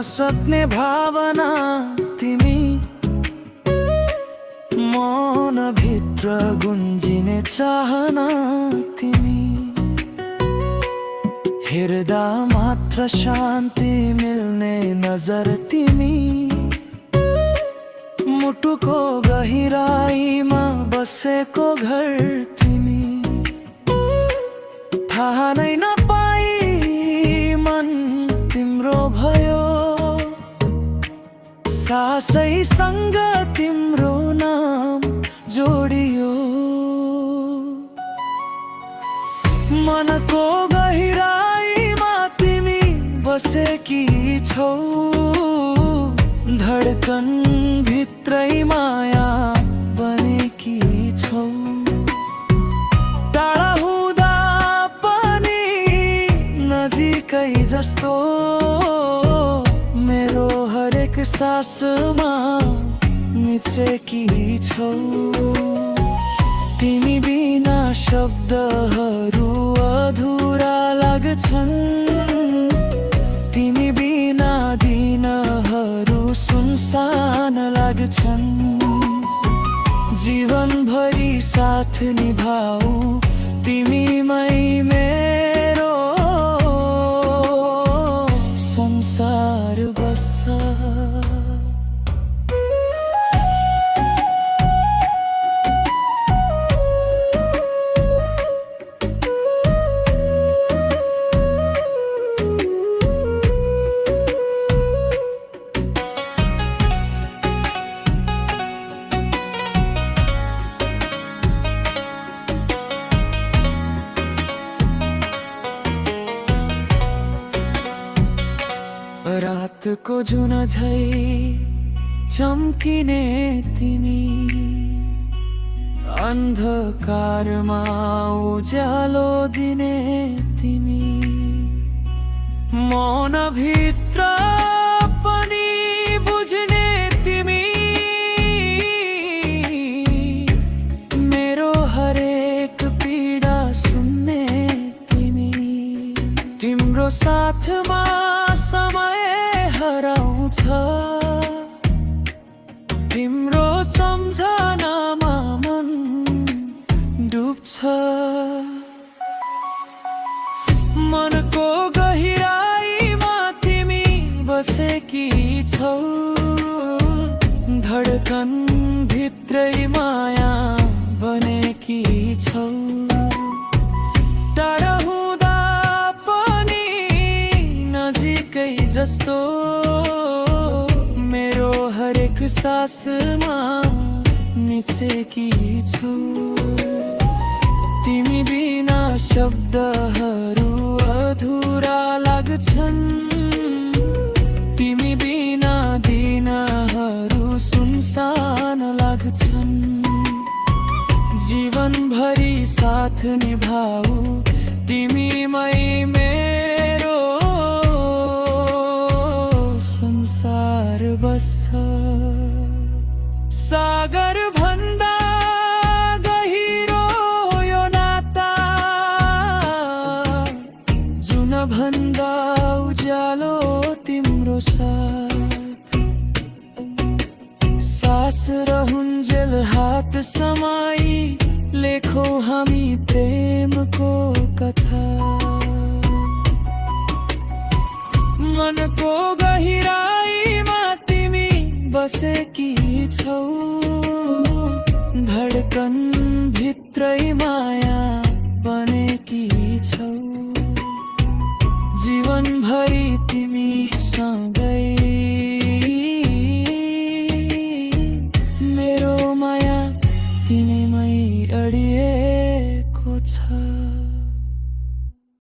नसक्ने भावना तिमी, मनभित्र गुन्जिने चाहना तिमी, हेर्दा मात्र शान्ति मिल्ने नजर तिमी, मुटुको गहिराईमा बसेको घर तिमी, थाहा नै नपाई मन तिम्रो भयो, सासैसँग तिम्रो नाम जोडियो। मनको गहिराईमा तिमी बसेकी छौ, धडकन भित्रै माया बनेकी छौ। टाढा हुँदा पनि नजिकै जस्तो, मेरो हरेक सासमा मिचेकी छौ। तिमी बिना शब्दहरू अधुरा लाग्छन्, तिमी बिना दिनहरू सुनसान लाग्छन्। जीवनभरि साथ निभाऊ तिमीमै मेरो संसार बस्छ। रातको जुन झै चम्किने तिमी, अन्धकारमा उज्यालो दिने तिमी, मनभित्र पनि बुझ्ने तिमी, मेरो हरेक पीडा सुन्ने तिमी, तिम्रो साथमा समय हराउँछ, तिम्रो सम्झनामा मन डुब्छ। मनको गहिराईमा तिमी बसेकी छौ, धडकन भित्रै माया बनेकी छौ। टाढा हुँदा पनि नजिकै जस्तो, मेरो हरेक सासमा मिचेकी छौ। तिमी बिना शब्दहरू अधुरा लाग्छन्, तिमी बिना दिनहरू सुनसान लाग्छन्। जीवनभरि साथ निभाऊ तिमीमै मेरो संसार बस्छ। सागर भन्दा गहिरो यो नाता, जुन भन्दा उज्यालो तिम्रो साथ। सास रहुन्जेल हात समाई लेखौ हामी प्रेमको कथा। मनको गहिराईमा तिमी बसेकी छौ, धडकन भित्रै माया बनेकी छौ। जीवनभरि तिमी सँगै